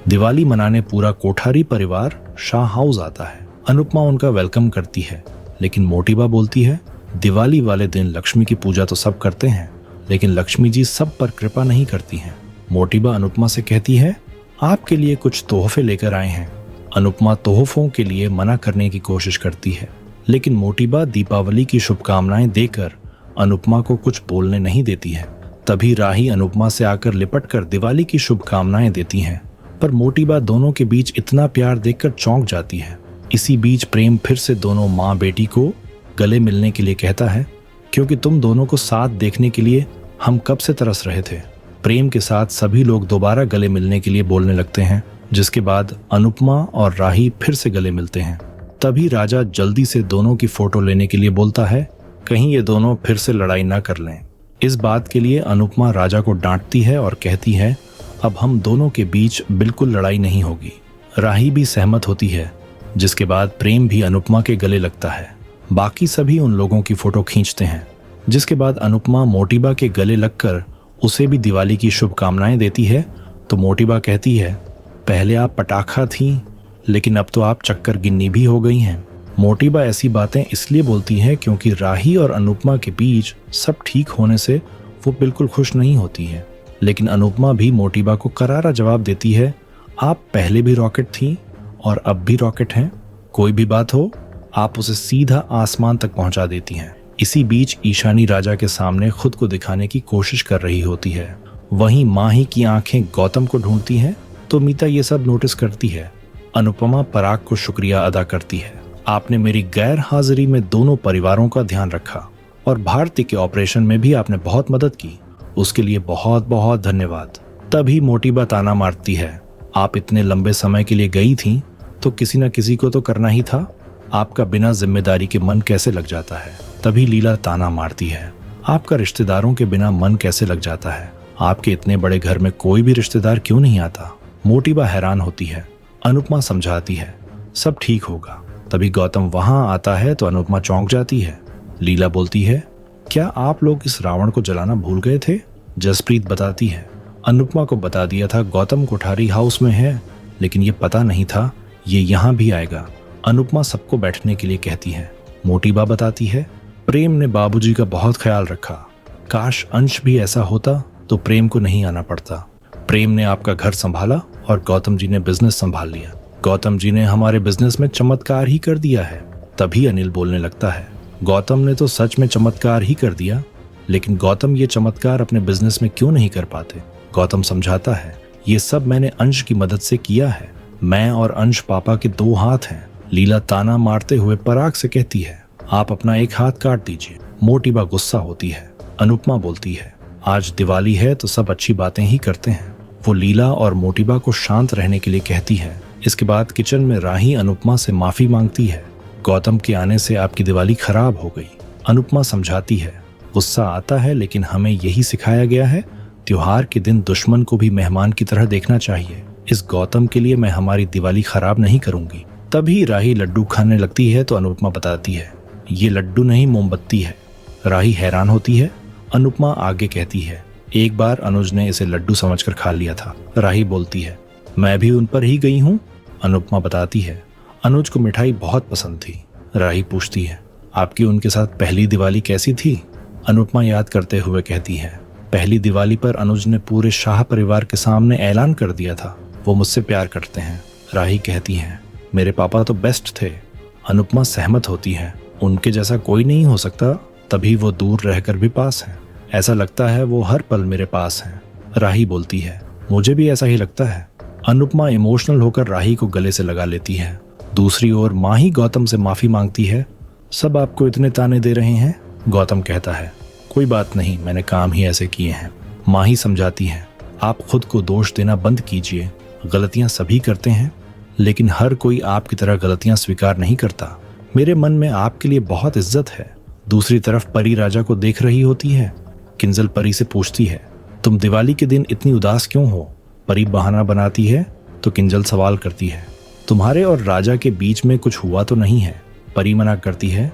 दिवाली मनाने पूरा कोठारी परिवार शाह हाउस आता है। अनुपमा उनका वेलकम करती है, लेकिन मोटीबा बोलती है, दिवाली वाले दिन लक्ष्मी की पूजा तो सब करते हैं, लेकिन लक्ष्मी जी सब पर कृपा नहीं करती हैं। मोटीबा अनुपमा से कहती है, आपके लिए कुछ तोहफे लेकर आए हैं। अनुपमा तोहफों के लिए मना करने की कोशिश करती है, लेकिन मोटीबा दीपावली की शुभकामनाएं देकर अनुपमा को कुछ बोलने नहीं देती है। तभी राही अनुपमा से आकर लिपट कर दिवाली की शुभकामनाएं देती हैं, पर मोटीबा दोनों के बीच इतना प्यार देखकर चौंक जाती है। इसी बीच प्रेम फिर से दोनों माँ बेटी को गले मिलने के लिए कहता है, क्योंकि तुम दोनों को साथ देखने के लिए हम कब से तरस रहे थे। प्रेम के साथ सभी लोग दोबारा गले मिलने के लिए बोलने लगते हैं, जिसके बाद अनुपमा और राही फिर से गले मिलते हैं। तभी राजा जल्दी से दोनों की फोटो लेने के लिए बोलता है, कहीं ये दोनों फिर से लड़ाई ना कर लें। इस बात के लिए अनुपमा राजा को डांटती है और कहती है, अब हम दोनों के बीच बिल्कुल लड़ाई नहीं होगी। राही भी सहमत होती है, जिसके बाद प्रेम भी अनुपमा के गले लगता है। बाकी सभी उन लोगों की फोटो खींचते हैं, जिसके बाद अनुपमा मोटीबा के गले लगकर उसे भी दिवाली की शुभकामनाएं देती है। तो मोटीबा कहती है, पहले आप पटाखा थी, लेकिन अब तो आप चक्कर गिन्नी भी हो गई हैं। मोटीबा ऐसी बातें इसलिए बोलती है क्योंकि राही और अनुपमा के बीच सब ठीक होने से वो बिल्कुल खुश नहीं होती है। लेकिन अनुपमा भी मोटीबा को करारा जवाब देती है, आप पहले भी रॉकेट थी और अब भी रॉकेट हैं। कोई भी बात हो, आप उसे सीधा आसमान तक पहुंचा देती हैं। इसी बीच ईशानी राजा के सामने खुद को दिखाने की कोशिश कर रही होती है। वहीं माही की आंखें गौतम को ढूंढती हैं, तो मीता ये सब नोटिस करती है। अनुपमा पराग को शुक्रिया अदा करती है, आपने मेरी गैर हाजिरी में दोनों परिवारों का ध्यान रखा और भारती के ऑपरेशन में भी आपने बहुत मदद की, उसके लिए बहुत बहुत धन्यवाद। तभी मोटीबा ताना मारती है, आप इतने लंबे समय के लिए गई थी तो किसी न किसी को तो करना ही था, आपका बिना जिम्मेदारी के मन कैसे लग जाता है। तभी लीला ताना मारती है, आपका रिश्तेदारों के बिना मन कैसे लग जाता है, आपके इतने बड़े घर में कोई भी रिश्तेदार क्यों नहीं आता। मोटीबा हैरान होती है। अनुपमा समझाती है, सब ठीक होगा। तभी गौतम वहां आता है तो अनुपमा चौंक जाती है। लीला बोलती है, क्या आप लोग इस रावण को जलाना भूल गए थे। जसप्रीत बताती है, अनुपमा को बता दिया था गौतम कोठारी हाउस में है, लेकिन ये पता नहीं था ये यहाँ भी आएगा। अनुपमा सबको बैठने के लिए कहती है। मोटीबा बताती है, प्रेम ने बाबूजी का बहुत ख्याल रखा, काश अंश भी ऐसा होता तो प्रेम को नहीं आना पड़ता। प्रेम ने आपका घर संभाला और गौतम जी ने बिजनेस संभाल लिया। गौतम जी ने हमारे बिजनेस में चमत्कार ही कर दिया है। तभी अनिल बोलने लगता है, गौतम ने तो सच में चमत्कार ही कर दिया, लेकिन गौतम ये चमत्कार अपने बिजनेस में क्यों नहीं कर पाते। गौतम समझाता है, ये सब मैंने अंश की मदद से किया है, मैं और अंश पापा के दो हाथ हैं। लीला ताना मारते हुए पराग से कहती है, आप अपना एक हाथ काट दीजिए। मोटीबा गुस्सा होती है। अनुपमा बोलती है, आज दिवाली है तो सब अच्छी बातें ही करते हैं। वो लीला और मोटीबा को शांत रहने के लिए कहती है। इसके बाद किचन में राही अनुपमा से माफी मांगती है, गौतम के आने से आपकी दिवाली खराब हो गई। अनुपमा समझाती है, गुस्सा आता है लेकिन हमें यही सिखाया गया है, त्योहार के दिन दुश्मन को भी मेहमान की तरह देखना चाहिए। इस गौतम के लिए मैं हमारी दिवाली खराब नहीं करूंगी। तभी राही लड्डू खाने लगती है तो अनुपमा बताती है, ये लड्डू नहीं मोमबत्ती है। राही हैरान होती है। अनुपमा आगे कहती है, एक बार अनुज ने इसे लड्डू समझकर खा लिया था। राही बोलती है, मैं भी उन पर ही गई हूँ। अनुपमा बताती है, अनुज को मिठाई बहुत पसंद थी। राही पूछती है, आपकी उनके साथ पहली दिवाली कैसी थी। अनुपमा याद करते हुए कहती है, पहली दिवाली पर अनुज ने पूरे शाह परिवार के सामने ऐलान कर दिया था, वो मुझसे प्यार करते हैं। राही कहती है, मेरे पापा तो बेस्ट थे। अनुपमा सहमत होती है, उनके जैसा कोई नहीं हो सकता, तभी वो दूर रहकर भी पास हैं। ऐसा लगता है वो हर पल मेरे पास हैं। राही बोलती है, मुझे भी ऐसा ही लगता है। अनुपमा इमोशनल होकर राही को गले से लगा लेती है। दूसरी ओर माही गौतम से माफी मांगती है, सब आपको इतने ताने दे रहे हैं। गौतम कहता है, कोई बात नहीं, मैंने काम ही ऐसे किए हैं। माही समझाती है, आप खुद को दोष देना बंद कीजिए, गलतियां सभी करते हैं, लेकिन हर कोई आपकी तरह गलतियां स्वीकार नहीं करता। मेरे मन में आपके लिए बहुत इज्जत है। दूसरी तरफ परी राजा को देख रही होती है। किंजल परी से पूछती है, तुम दिवाली के दिन इतनी उदास क्यों हो। परी बहाना बनाती है तो किंजल सवाल करती है, तुम्हारे और राजा के बीच में कुछ हुआ तो नहीं है। परी मना करती है।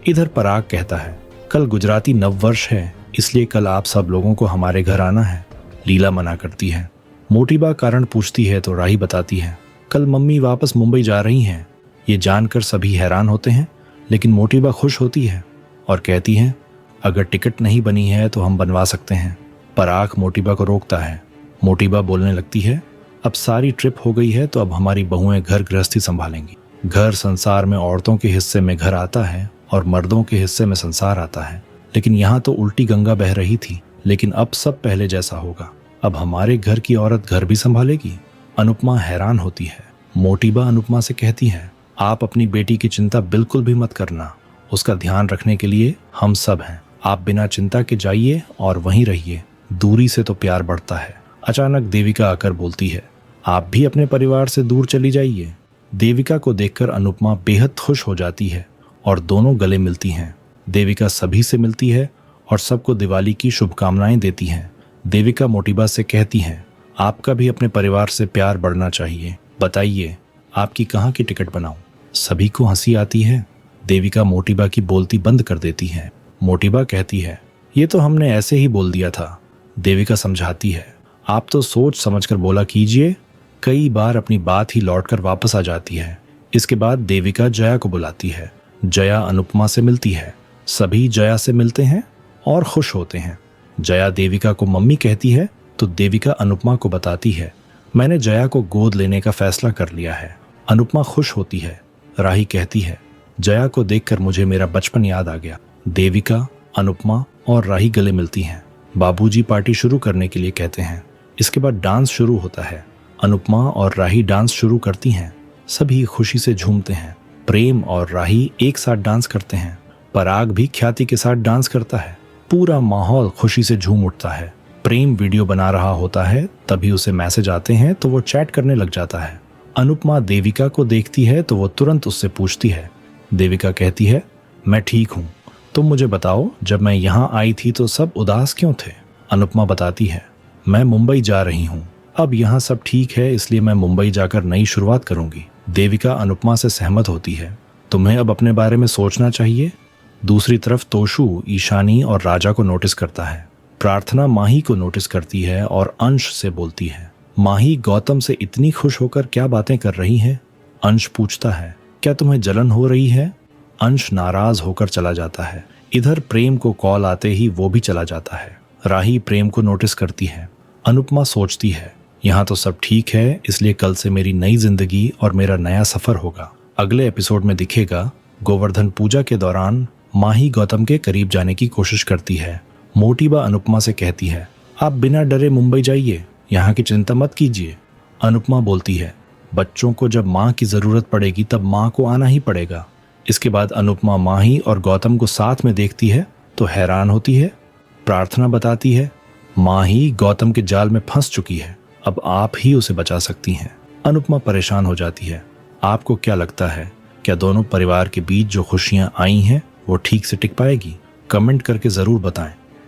इधर पराग कहता है, कल गुजराती नव वर्ष है, इसलिए कल आप सब लोगों को हमारे घर आना है। लीला मना करती है। मोटीबा कारण पूछती है तो राही बताती है, कल मम्मी वापस मुंबई जा रही हैं। ये जानकर सभी हैरान होते हैं, लेकिन मोटीबा खुश होती है और कहती है, अगर टिकट नहीं बनी है तो हम बनवा सकते हैं। पराग मोटीबा को रोकता है। मोटीबा बोलने लगती है, अब सारी ट्रिप हो गई है तो अब हमारी बहुएं घर गृहस्थी संभालेंगी। घर संसार में औरतों के हिस्से में घर आता है और मर्दों के हिस्से में संसार आता है, लेकिन यहाँ तो उल्टी गंगा बह रही थी। लेकिन अब सब पहले जैसा होगा, अब हमारे घर की औरत घर भी संभालेगी। अनुपमा हैरान होती है। मोटीबा अनुपमा से कहती है, आप अपनी बेटी की चिंता बिल्कुल भी मत करना, उसका ध्यान रखने के लिए हम सब हैं। आप बिना चिंता के जाइए और वहीं रहिए, दूरी से तो प्यार बढ़ता है। अचानक देविका आकर बोलती है, आप भी अपने परिवार से दूर चली जाइए। देविका को देखकर अनुपमा बेहद खुश हो जाती है और दोनों गले मिलती हैं। देविका सभी से मिलती है और सबको दिवाली की शुभकामनाएं देती हैं। देविका मोटीबा से कहती हैं, आपका भी अपने परिवार से प्यार बढ़ना चाहिए। बताइए, आपकी कहाँ की टिकट बनाऊं? सभी को हंसी आती है। देविका मोटीबा की बोलती बंद कर देती है। मोटीबा कहती है, ये तो हमने ऐसे ही बोल दिया था। देविका समझाती है, आप तो सोच समझकर बोला कीजिए। कई बार अपनी बात ही लौटकर वापस आ जाती है। इसके बाद देविका जया को बुलाती है। जया अनुपमा से मिलती है। सभी जया से मिलते हैं और खुश होते हैं। जया देविका को मम्मी कहती है तो देविका अनुपमा को बताती है, मैंने जया को गोद लेने का फैसला कर लिया है। अनुपमा खुश होती है। राही कहती है, जया को देखकर मुझे मेरा बचपन याद आ गया। देविका, अनुपमा और राही गले मिलती हैं। बाबूजी पार्टी शुरू करने के लिए कहते हैं। इसके बाद डांस शुरू होता है। अनुपमा और राही डांस शुरू करती हैं। सभी खुशी से झूमते हैं। प्रेम और राही एक साथ डांस करते हैं। पराग भी ख्याति के साथ डांस करता है। पूरा माहौल खुशी से झूम उठता है। प्रेम वीडियो बना रहा होता है, तभी उसे मैसेज आते हैं तो वो चैट करने लग जाता है। अनुपमा देविका को देखती है तो वो तुरंत उससे पूछती है। देविका कहती है, मैं ठीक हूँ, तुम मुझे बताओ, जब मैं यहाँ आई थी तो सब उदास क्यों थे? अनुपमा बताती है, मैं मुंबई जा रही हूँ, अब यहाँ सब ठीक है, इसलिए मैं मुंबई जाकर नई शुरुआत करूंगी। देविका अनुपमा से सहमत होती है। तुम्हें अब अपने बारे में सोचना चाहिए। दूसरी तरफ तोशु ईशानी और राजा को नोटिस करता है। प्रार्थना माही को नोटिस करती है और अंश से बोलती है, माही गौतम से इतनी खुश होकर क्या बातें कर रही है? अंश पूछता है, क्या तुम्हें जलन हो रही है? अंश नाराज होकर चला जाता है। इधर प्रेम को कॉल आते ही वो भी चला जाता है। राही प्रेम को नोटिस करती है। अनुपमा सोचती है, यहाँ तो सब ठीक है, इसलिए कल से मेरी नई जिंदगी और मेरा नया सफर होगा। अगले एपिसोड में दिखेगा गोवर्धन पूजा के दौरान माही गौतम के करीब जाने की कोशिश करती है। मोटीबा अनुपमा से कहती है, आप बिना डरे मुंबई जाइए, यहाँ की चिंता मत कीजिए। अनुपमा बोलती है, बच्चों को जब माँ की जरूरत पड़ेगी तब माँ को आना ही पड़ेगा। इसके बाद अनुपमा माही और गौतम को साथ में देखती है तो हैरान होती है। प्रार्थना बताती है, माही गौतम के जाल में फंस चुकी है, अब आप ही उसे बचा सकती हैं। अनुपमा परेशान हो जाती है। आपको क्या लगता है, क्या दोनों परिवार के बीच जो खुशियां आई हैं वो ठीक से टिक पाएगी? कमेंट करके जरूर बताएं।